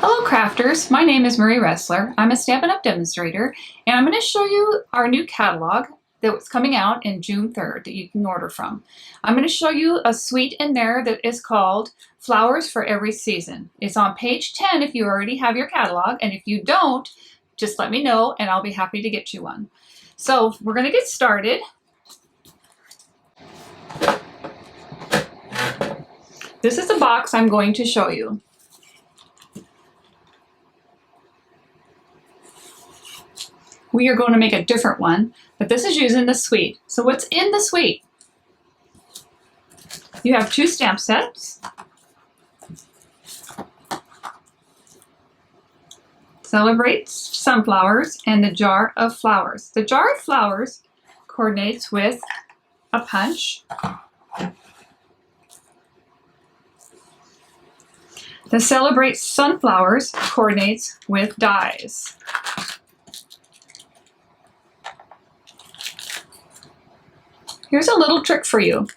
Hello crafters, my name is Marie Ressler. I'm a Stampin' Up! Demonstrator, and I'm going to show you our new catalog that's coming out in June 3rd that you can order from. I'm going to show you a suite in there that is called Flowers for Every Season. It's on page 10 if you already have your catalog, and if you don't, just let me know and I'll be happy to get you one. So we're going to get started. This is the box I'm going to show you. We are going to make a different one, but this is using the suite. So what's in the suite? You have 2 stamp sets. Celebrates sunflowers and the jar of flowers. The jar of flowers coordinates with a punch. The celebrates sunflowers coordinates with dies. Here's a little trick for you.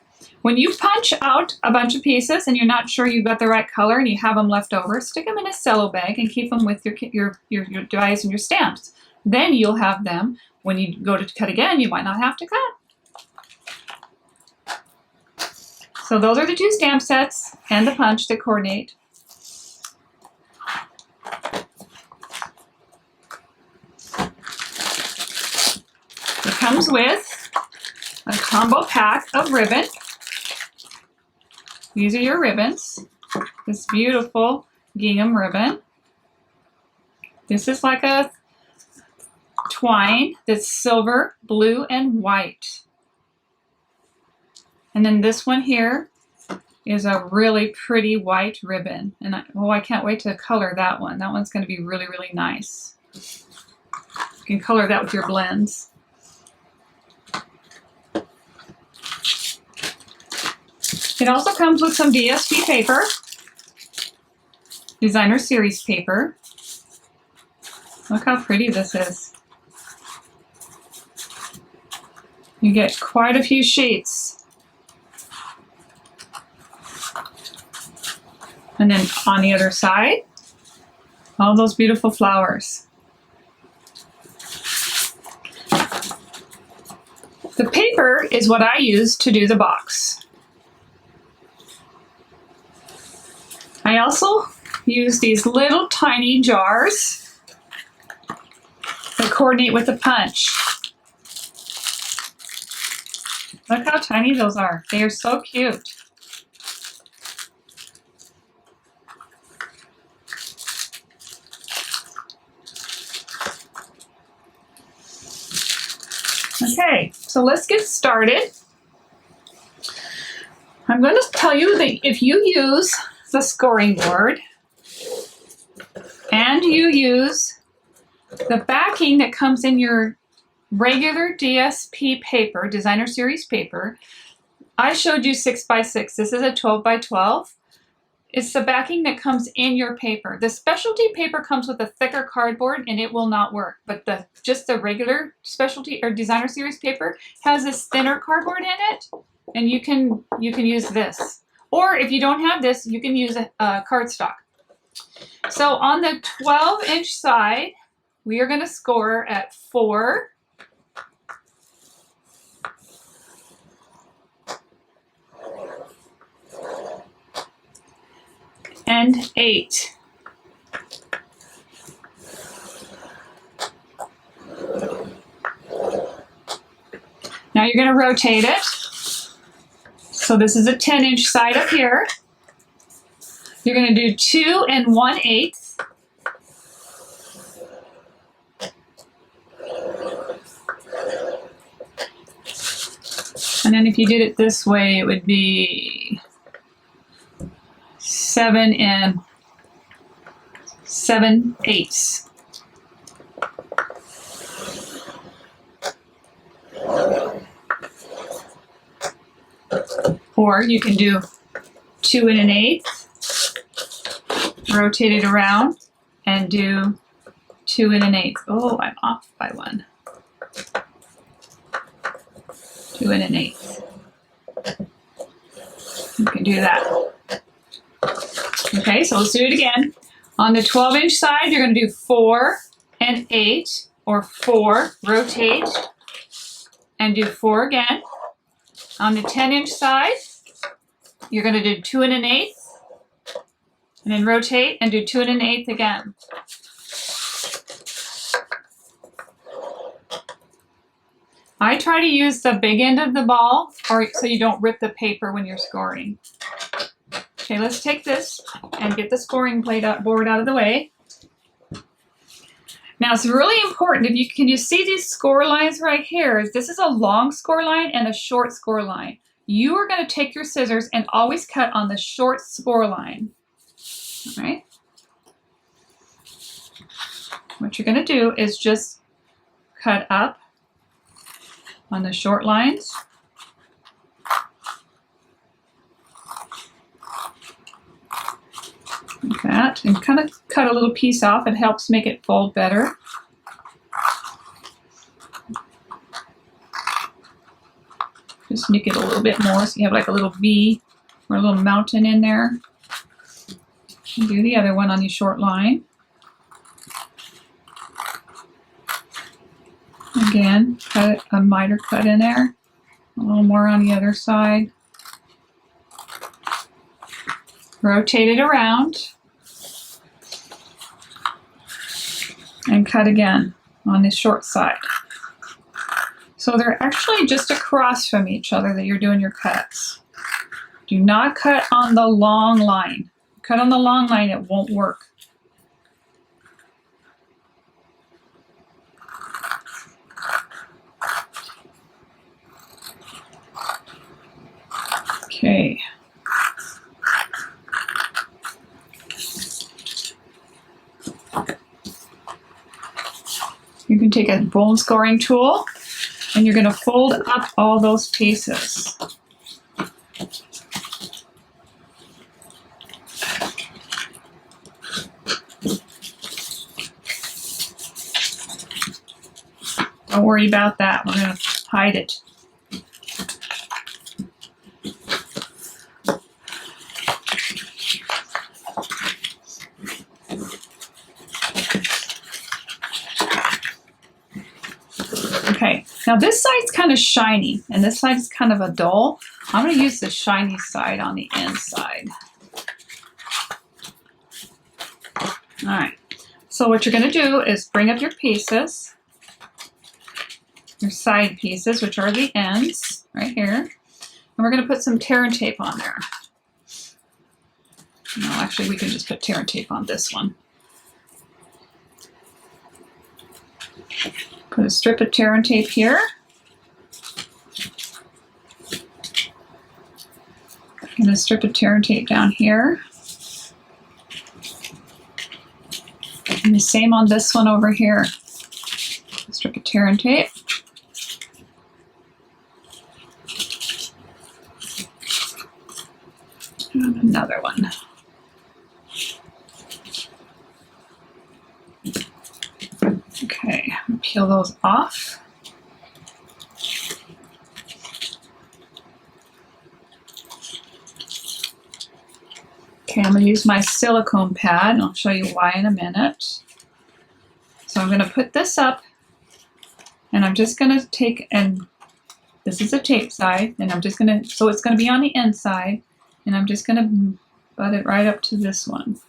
When you punch out a bunch of pieces and you're not sure you've got the right color and you have them left over, stick them in a cello bag and keep them with your dies and your stamps. Then you'll have them, when you go to cut again, you might not have to cut. So those are the 2 stamp sets and the punch that coordinate. It comes with a combo pack of ribbon. These are your ribbons. This beautiful gingham ribbon. This is like a twine that's silver, blue, and white. And then this one here is a really pretty white ribbon. And I can't wait to color that one. That one's going to be really, really nice. You can color that with your blends. It also comes with some DSP paper, designer series paper. Look how pretty this is. You get quite a few sheets. And then on the other side, all those beautiful flowers. The paper is what I use to do the box. I also use these little tiny jars that coordinate with the punch. Look how tiny those are. They are so cute. Okay, so let's get started. I'm going to tell you that if you use the scoring board and you use the backing that comes in your regular DSP paper, designer series paper, I showed you 6x6. This is a 12x12. It's the backing that comes in your paper. The specialty paper comes with a thicker cardboard and it will not work, but just the regular specialty or designer series paper has this thinner cardboard in it, and you can use this. Or if you don't have this, you can use a cardstock. So on the 12-inch side, we are going to score at 4, and 8. Now you're going to rotate it. So this is a 10-inch side up here. You're going to do 2 1/8. And then if you did it this way, it would be 7 7/8. Or you can do 2 1/8, rotate it around, and do 2 1/8. Oh, I'm off by 1. 2 1/8. You can do that. Okay, so let's do it again. On the 12-inch side, you're going to do 4 and 8, or 4, rotate, and do 4 again. On the 10-inch side, you're going to do 2 and an 1/8, and then rotate and do 2 and an 1/8 again. I try to use the big end of the ball so you don't rip the paper when you're scoring. Okay, let's take this and get the scoring board out of the way. Now it's really important, can you see these score lines right here? This is a long score line and a short score line. You are going to take your scissors and always cut on the short score line. All right? What you're going to do is just cut up on the short lines. Like that, and kind of cut a little piece off. It helps make it fold better. Just make it a little bit more so you have like a little V or a little mountain in there. And do the other one on the short line. Again, cut a miter cut in there. A little more on the other side. Rotate it around. And cut again on the short side. So they're actually just across from each other that you're doing your cuts. Do not cut on the long line. Cut on the long line, it won't work. Okay. You can take a bone scoring tool and you're going to fold up all those pieces. Don't worry about that. We're going to hide it. Okay, now this side's kind of shiny and this side is kind of a dull. I'm going to use the shiny side on the inside. All right, so what you're going to do is bring up your pieces, your side pieces, which are the ends right here, and we're going to put some tear and tape on there. No, actually we can just put tear and tape on this one. Put a strip of tear and tape here. And a strip of tear and tape down here. And the same on this one over here. A strip of tear and tape. And another one. Okay, peel those off. Okay, I'm going to use my silicone pad, and I'll show you why in a minute. So I'm going to put this up, and I'm just going to take, and this is a tape side, and I'm just going to, so it's going to be on the inside, and I'm just going to butt it right up to this one.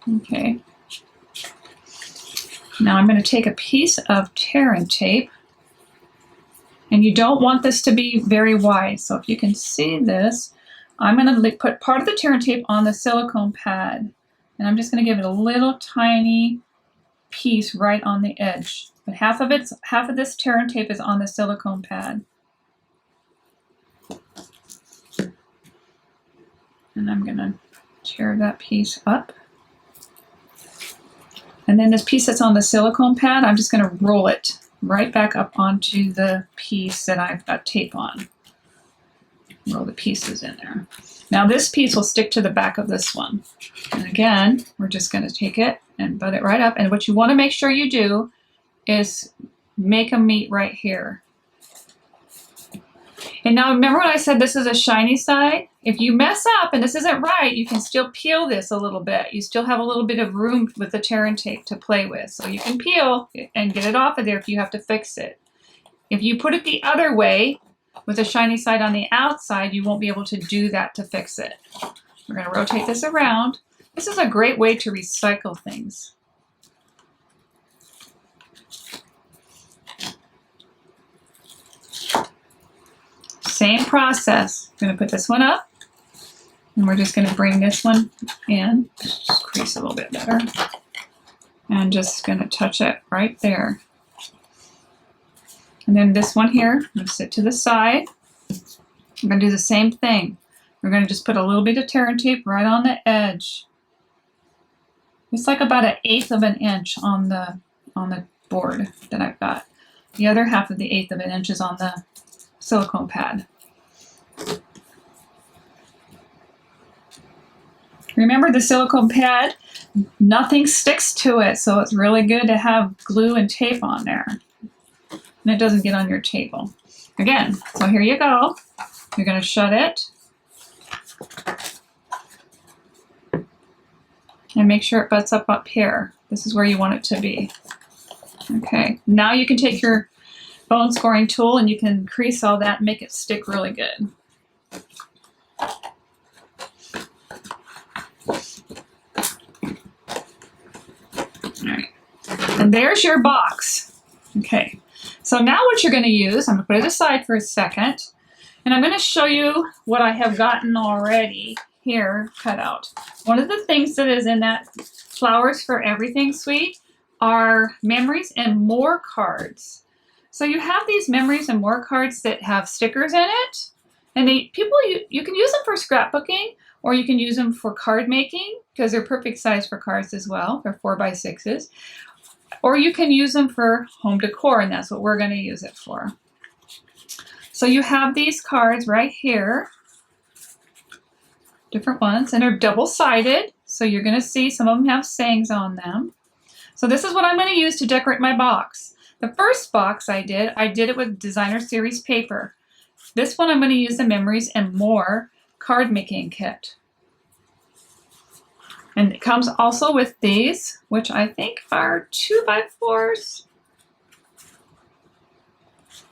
Okay. Now I'm going to take a piece of tear and tape, and you don't want this to be very wide. So if you can see this, I'm going to put part of the tear and tape on the silicone pad, and I'm just going to give it a little tiny piece right on the edge. But half of this tear and tape is on the silicone pad. And I'm going to tear that piece up. And then this piece that's on the silicone pad, I'm just going to roll it right back up onto the piece that I've got tape on. Roll the pieces in there. Now this piece will stick to the back of this one. And again, we're just going to take it and butt it right up. And what you want to make sure you do is make them meet right here. And now remember when I said this is a shiny side? if you mess up and this isn't right, you can still peel this a little bit. You still have a little bit of room with the tear and tape to play with. So you can peel and get it off of there if you have to fix it. If you put it the other way with the shiny side on the outside, you won't be able to do that to fix it. We're going to rotate this around. This is a great way to recycle things. Same process. I'm going to put this one up. And we're just going to bring this one in, just crease a little bit better. And just going to touch it right there. And then this one here, I'm going to sit to the side. I'm going to do the same thing. We're going to just put a little bit of tear and tape right on the edge. It's like about 1/8 of an inch on the board that I've got. The other half of the 1/8 of an inch is on the silicone pad. Remember the silicone pad, nothing sticks to it, so it's really good to have glue and tape on there. And it doesn't get on your table. Again, so here you go. You're going to shut it. And make sure it butts up here. This is where you want it to be. Okay, now you can take your bone scoring tool and you can crease all that and make it stick really good. Alright, and there's your box. Okay, so now what you're going to use, I'm going to put it aside for a second, and I'm going to show you what I have gotten already here cut out. One of the things that is in that Flowers for Everything suite are memories and more cards. So you have these memories and more cards that have stickers in it, and you can use them for scrapbooking, or you can use them for card making because they're perfect size for cards as well. They're 4x6s. Or you can use them for home decor, and that's what we're going to use it for. So you have these cards right here, different ones, and they're double-sided. So you're going to see some of them have sayings on them. So this is what I'm going to use to decorate my box. The first box I did it with designer series paper. This one I'm going to use the Memories and More card making kit. And it comes also with these, which I think are 2x4s.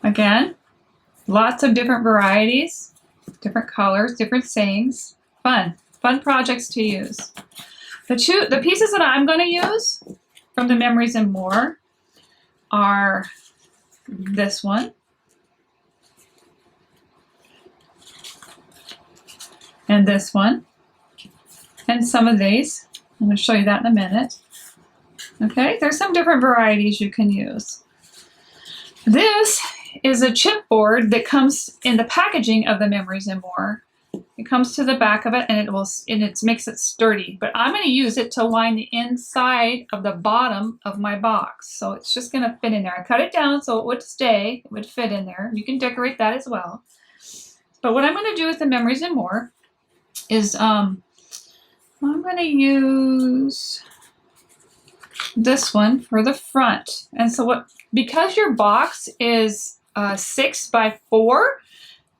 Again, lots of different varieties, different colors, different sayings. Fun projects to use. The pieces that I'm going to use from the Memories and More are this one, and this one, and some of these. I'm going to show you that in a minute. Okay, there's some different varieties you can use. This is a chipboard that comes in the packaging of the Memories and More. It comes to the back of it, and it makes it sturdy. But I'm going to use it to line the inside of the bottom of my box. So it's just going to fit in there. I cut it down so it would stay. It would fit in there. You can decorate that as well. But what I'm going to do with the Memories and More is I'm going to use this one for the front. And so because your box is 6x4,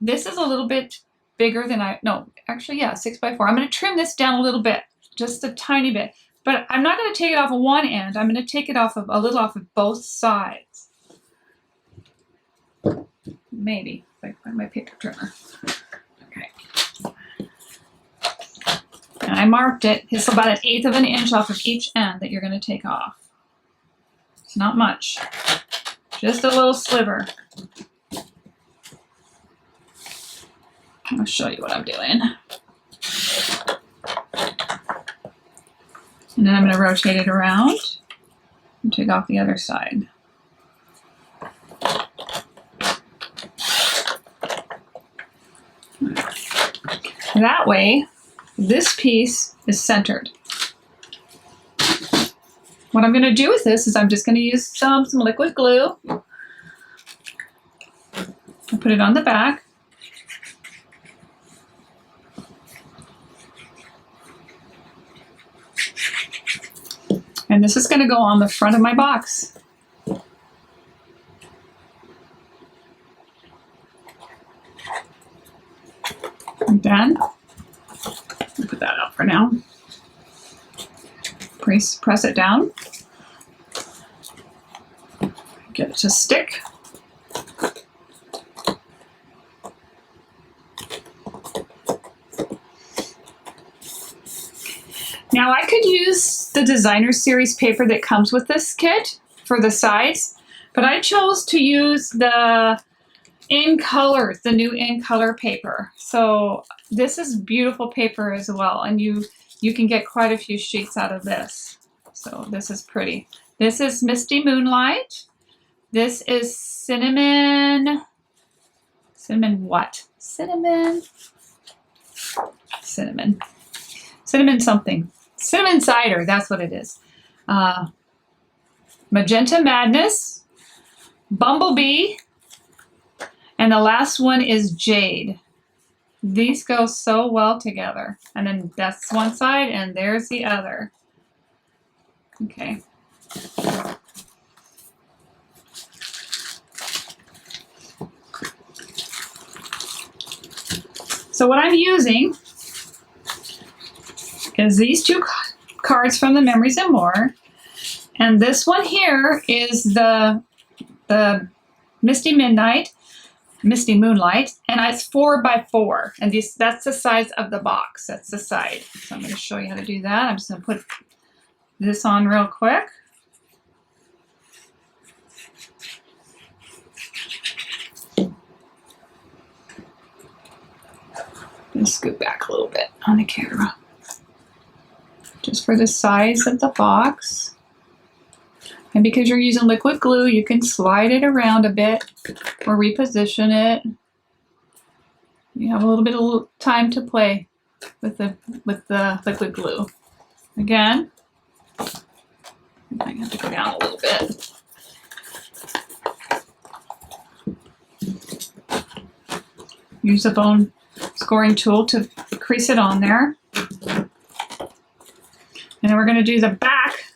this is a little bit bigger than 6x4. I'm going to trim this down a little bit, just a tiny bit. But I'm not going to take it off of one end. I'm going to take it off of a little off of both sides. Maybe if I find my paper trimmer. Okay. And I marked it. It's about 1/8 of an inch off of each end that you're going to take off. It's not much. Just a little sliver. I'll show you what I'm doing. And then I'm going to rotate it around and take off the other side. That way, this piece is centered. What I'm going to do with this is I'm just going to use some liquid glue. I'll put it on the back. And this is going to go on the front of my box. I'm done. press it down. Get it to stick. Now I could use the designer series paper that comes with this kit for the sides, but I chose to use the In Colors, the new In Color paper. So this is beautiful paper as well, and you can get quite a few sheets out of this. So this is pretty. This is Misty Moonlight. This is cinnamon what? Cinnamon something. Cinnamon cider, that's what it is. Magenta Madness, Bumblebee, and the last one is Jade. These go so well together. And then that's one side and there's the other. Okay. So what I'm using is these two cards from the Memories and More. And this one here is the Misty Moonlight, and it's 4 by 4. And that's the size of the box. That's the side. So I'm going to show you how to do that. I'm just going to put this on real quick. Just scoot back a little bit on the camera. Just for the size of the box. And because you're using liquid glue, you can slide it around a bit or reposition it. You have a little bit of time to play with the liquid glue. Again, I have to go down a little bit. Use the bone scoring tool to crease it on there. And then we're going to do the back.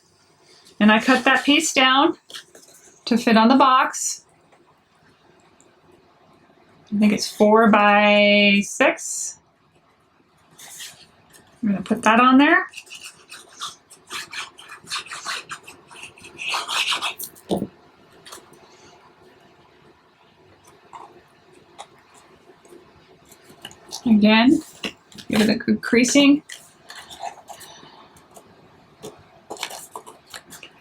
And I cut that piece down to fit on the box. I think it's 4 by 6. I'm going to put that on there. Again, give it a good creasing.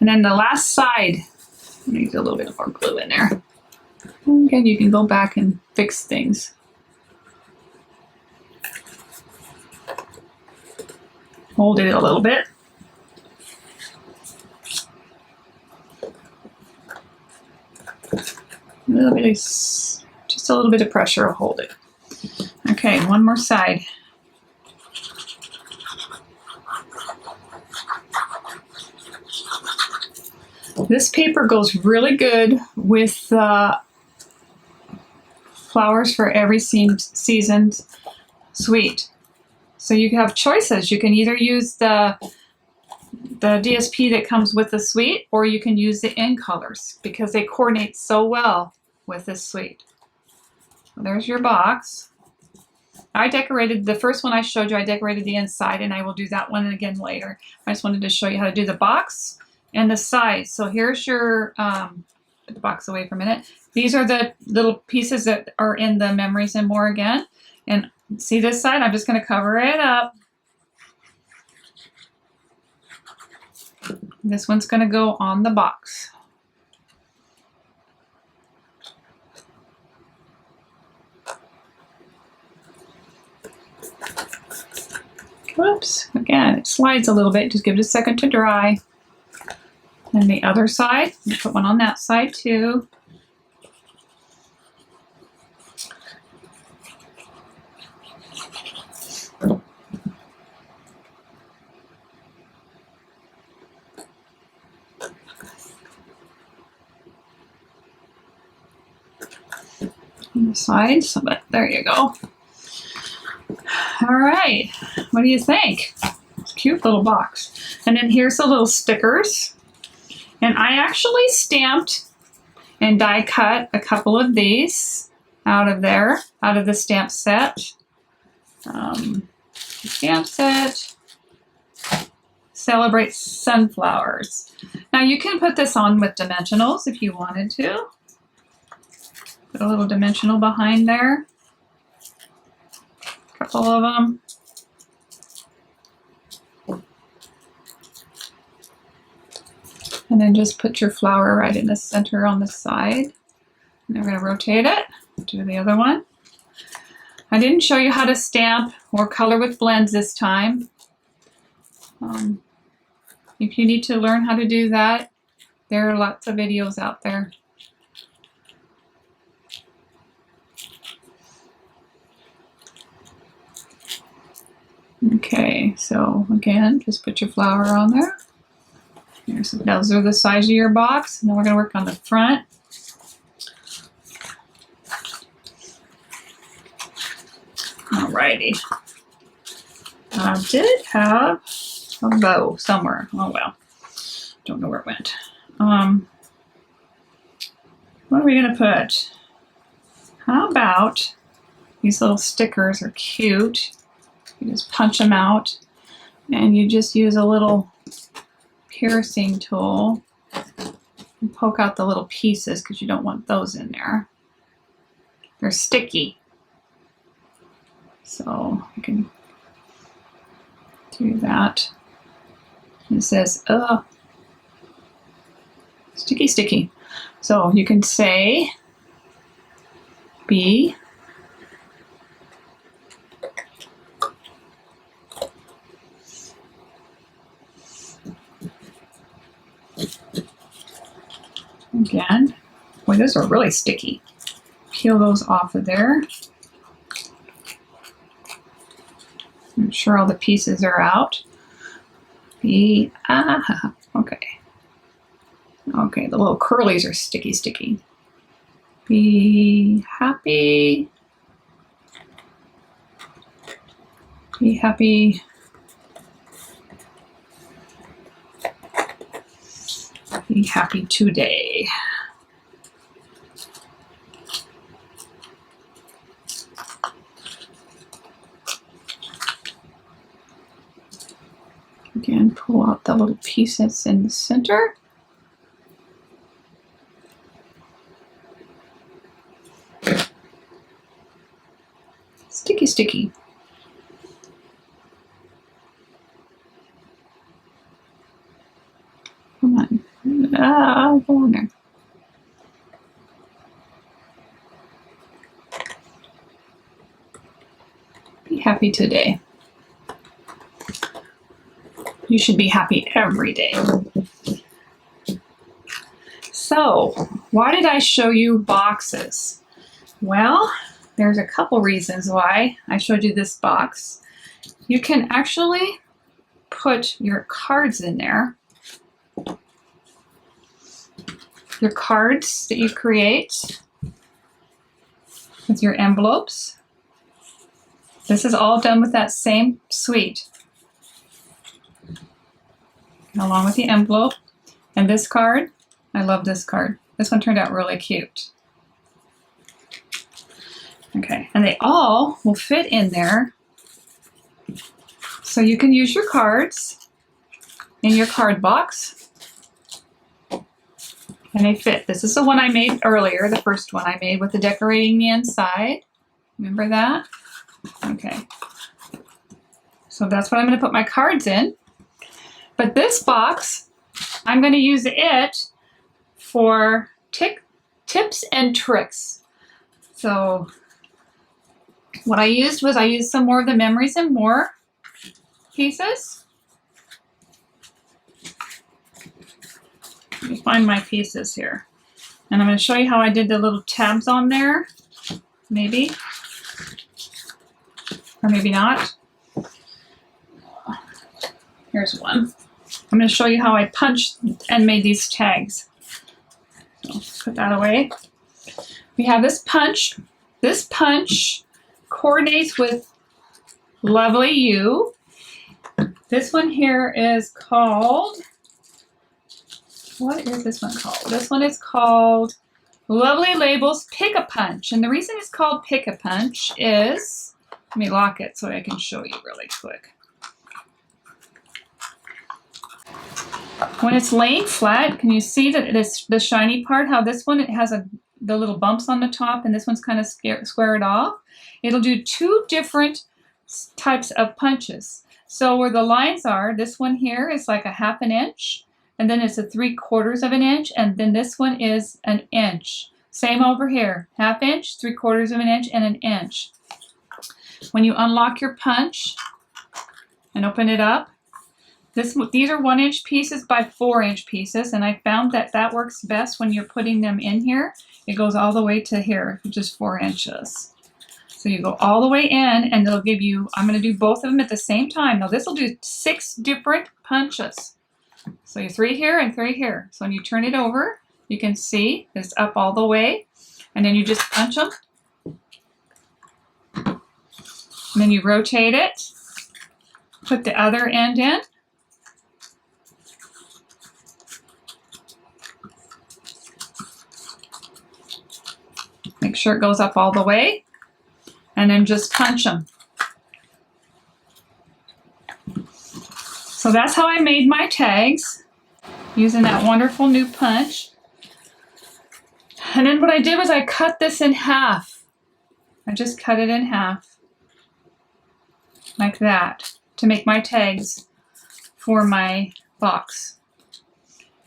And then the last side, I need a little bit more glue in there. And again, you can go back and fix things. Hold it a little bit. Just a little bit of pressure will hold it. Okay, one more side. This paper goes really good with Flowers for Every Season Sweet. So you have choices. You can either use the DSP that comes with the suite, or you can use the In Colors because they coordinate so well with this suite. So there's your box. I decorated the first one I showed you. I decorated the inside, and I will do that one again later. I just wanted to show you how to do the box and the sides. So here's your, put the box away for a minute. These are the little pieces that are in the Memories and More again. And see this side? I'm just going to cover it up. This one's going to go on the box. Whoops, again, it slides a little bit. Just give it a second to dry. And the other side, put one on that side too. On the side, so there you go. All right, what do you think? It's a cute little box. And then here's the little stickers. And I actually stamped and die cut a couple of these out of there, out of the stamp set. Stamp set, celebrates sunflowers. Now you can put this on with dimensionals if you wanted to. Put a little dimensional behind there. A couple of them. And then just put your flower right in the center on the side. And we're going to rotate it. Do the other one. I didn't show you how to stamp or color with blends this time. If you need to learn how to do that, there are lots of videos out there. Okay, so again, just put your flower on there. Those are the size of your box. And then we're going to work on the front. Alrighty. I did have a bow somewhere. Oh well. Don't know where it went. What are we going to put? How about these little stickers are cute. You just punch them out and you just use a little piercing tool and poke out the little pieces because you don't want those in there. They're sticky. So you can do that. It says, sticky, sticky. So you can say, be again. Boy, those are really sticky. Peel those off of there. Make sure all the pieces are out. Okay. Okay, the little curlies are sticky, sticky. Be happy. Be happy. Be happy today. Again, pull out the little piece that's in the center. Sticky, sticky. Come on. Go on there. Be happy today. You should be happy every day. So, why did I show you boxes? Well, there's a couple reasons why I showed you this box. You can actually put your cards in there. Your cards that you create with your envelopes. This is all done with that same suite. Along with the envelope. And this card, I love this card. This one turned out really cute. Okay, and they all will fit in there. So you can use your cards in your card box. And they fit. This is the one I made earlier, the first one I made with the decorating the inside. Remember that? Okay. So that's what I'm going to put my cards in. But this box, I'm going to use it for tips and tricks. So what I used was I used some more of the Memories and More pieces. Let me find my pieces here. And I'm going to show you how I did the little tabs on there. Maybe. Or maybe not. Here's one. I'm going to show you how I punched and made these tags. So put that away. We have this punch. This punch coordinates with Lovely You. This one here is called, what is this one called? This one is called Lovely Labels Pick a Punch. And the reason it's called Pick a Punch is, let me lock it so I can show you really quick. When it's laying flat, can you see that the shiny part, how this one, it has the little bumps on the top, and this one's kind of squared off? It'll do two different types of punches. So where the lines are, this one here is like a 1/2 inch, and then it's a 3/4 of an inch, and then this one is an inch. Same over here, 1/2 inch, 3/4 of an inch, and an inch. When you unlock your punch and open it up, these are 1 inch pieces by 4 inch pieces, and I found that that works best when you're putting them in here. It goes all the way to here, which is 4 inches. So you go all the way in, and it'll give you, I'm going to do both of them at the same time. Now this will do 6 different punches. So you 3 here and 3 here. So when you turn it over, you can see it's up all the way, and then you just punch them. And then you rotate it, put the other end in. Make sure it goes up all the way, and then just punch them. So that's how I made my tags, using that wonderful new punch. And then what I did was I cut this in half. I just cut it in half, like that, to make my tags for my box.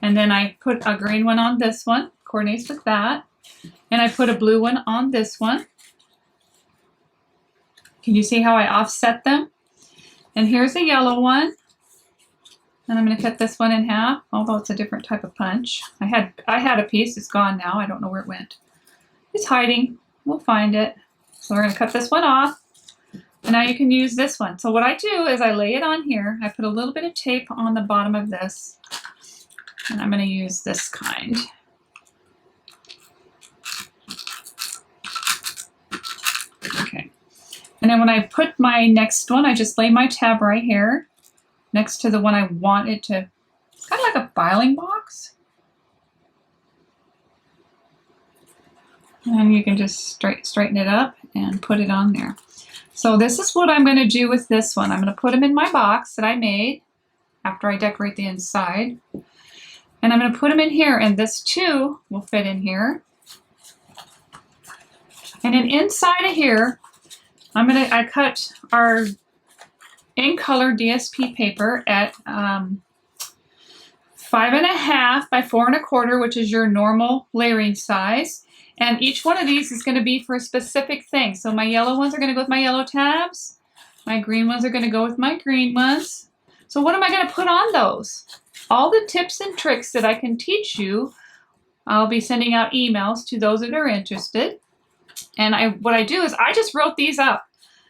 And then I put a green one on this one, coordinates with that. And I put a blue one on this one. Can you see how I offset them? And here's a yellow one. And I'm going to cut this one in half, although it's a different type of punch. I had a piece, it's gone now. I don't know where it went. It's hiding. We'll find it. So we're going to cut this one off. And now you can use this one. So what I do is I lay it on here. I put a little bit of tape on the bottom of this. And I'm going to use this kind. Okay. And then when I put my next one, I just lay my tab right here next to the one I want it to. It's kind of like a filing box. And you can just straighten it up and put it on there. So this is what I'm going to do with this one. I'm going to put them in my box that I made after I decorate the inside. And I'm going to put them in here, and this too will fit in here. And then inside of here, I cut our in color DSP paper at 5.5 by 4 1/4, which is your normal layering size. And each one of these is going to be for a specific thing. So my yellow ones are going to go with my yellow tabs. My green ones are going to go with my green ones. So what am I going to put on those? All the tips and tricks that I can teach you, I'll be sending out emails to those that are interested. And what I do is I just wrote these up.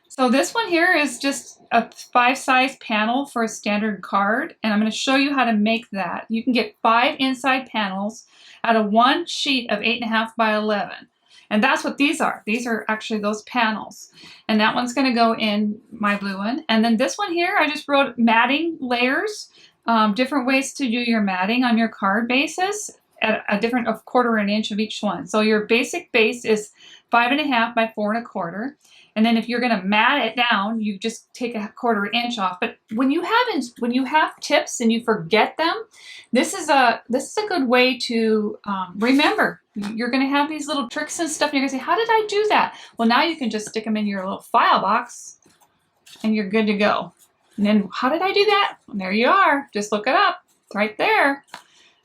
So this one here is just a 5 size panel for a standard card, and I'm going to show you how to make that. You can get 5 inside panels out of 1 sheet of 8.5 by 11. And that's what these are. These are actually those panels. And that one's going to go in my blue one. And then this one here, I just wrote matting layers, different ways to do your matting on your card bases at a different 1/4 inch of each one. So your basic base is 5.5 by 4 1/4. And then if you're going to mat it down, you just take a 1/4 inch off. But when you have tips and you forget them, this is a good way to remember. You're going to have these little tricks and stuff, and you're going to say, how did I do that? Well, now you can just stick them in your little file box, and you're good to go. And then how did I do that? Well, there you are. Just look it up. It's right there.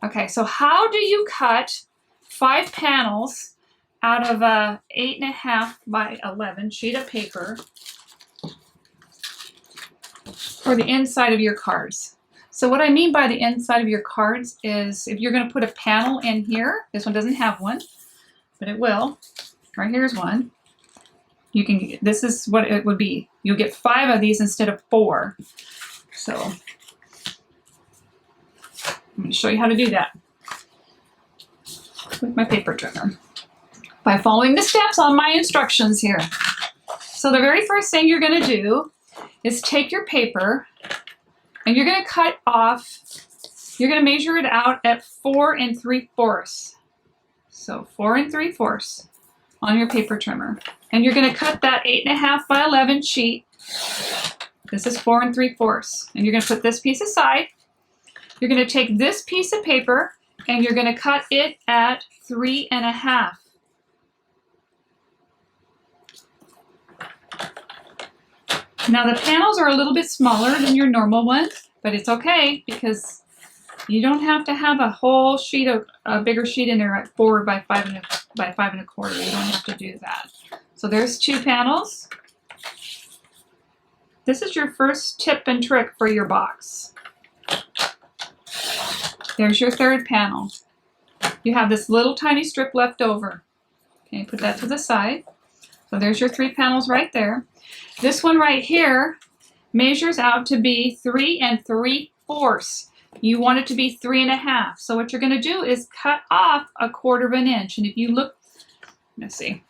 Okay, so how do you cut 5 panels out of a 8.5 by 11 sheet of paper for the inside of your cards? So what I mean by the inside of your cards is if you're going to put a panel in here, this one doesn't have one, but it will. Right here's one. You can. This is what it would be. You'll get 5 of these instead of 4. So I'm going to show you how to do that with my paper trimmer by following the steps on my instructions here. So the very first thing you're going to do is take your paper and you're going to cut off, you're going to measure it out at 4 3/4. So 4 3/4 on your paper trimmer. And you're going to cut that 8.5 by 11 sheet. This is 4 3/4. And you're going to put this piece aside. You're going to take this piece of paper and you're going to cut it at 3.5. Now the panels are a little bit smaller than your normal ones, but it's okay because you don't have to have a whole sheet of a bigger sheet in there at 4 by 5.25. You don't have to do that. So there's 2 panels. This is your first tip and trick for your box. There's your 3rd panel. You have this little tiny strip left over. Okay, put that to the side. So there's your 3 panels right there. This one right here measures out to be 3 3/4. You want it to be 3.5. So what you're going to do is cut off 1/4 inch. And if you look, let's see,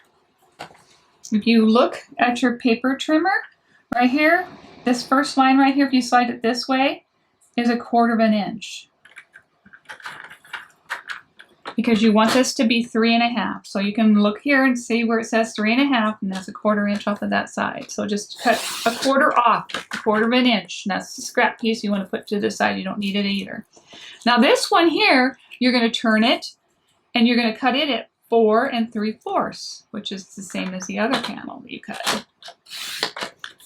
if you look at your paper trimmer right here, this first line right here, if you slide it this way, is 1/4 inch. Because you want this to be 3.5. So you can look here and see where it says 3.5, and that's 1/4 inch off of that side. So just cut 1/4 off, 1/4 inch. And that's the scrap piece you want to put to the side. You don't need it either. Now this one here, you're going to turn it, and you're going to cut it at 4 3/4, which is the same as the other panel that you cut.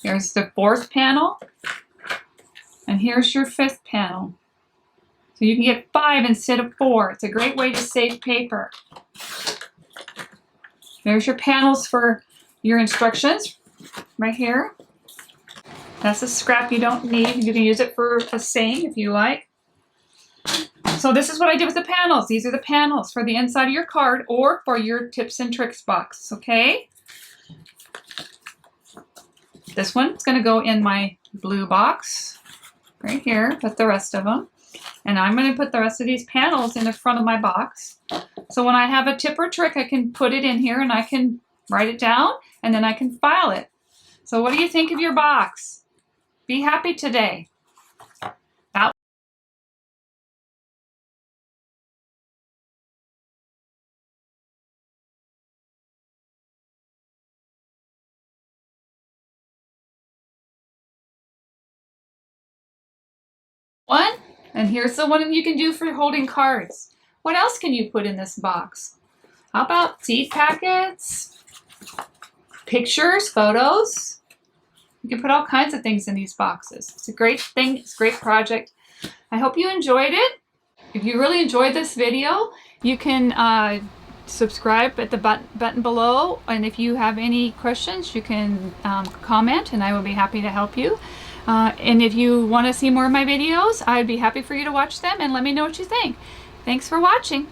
Here's the 4th panel, and here's your 5th panel. So you can get 5 instead of 4. It's a great way to save paper. There's your panels for your instructions right here. That's a scrap you don't need. You can use it for a saying if you like. So this is what I did with the panels. These are the panels for the inside of your card or for your tips and tricks box, okay? This one's going to go in my blue box right here with the rest of them. And I'm going to put the rest of these panels in the front of my box. So when I have a tip or trick, I can put it in here and I can write it down and then I can file it. So what do you think of your box? Be happy today. That one. And here's the one you can do for holding cards. What else can you put in this box? How about seed packets, pictures, photos? You can put all kinds of things in these boxes. It's a great thing. It's a great project. I hope you enjoyed it. If you really enjoyed this video, you can subscribe at the button below. And if you have any questions, you can comment and I will be happy to help you. And if you want to see more of my videos, I'd be happy for you to watch them and let me know what you think. Thanks for watching.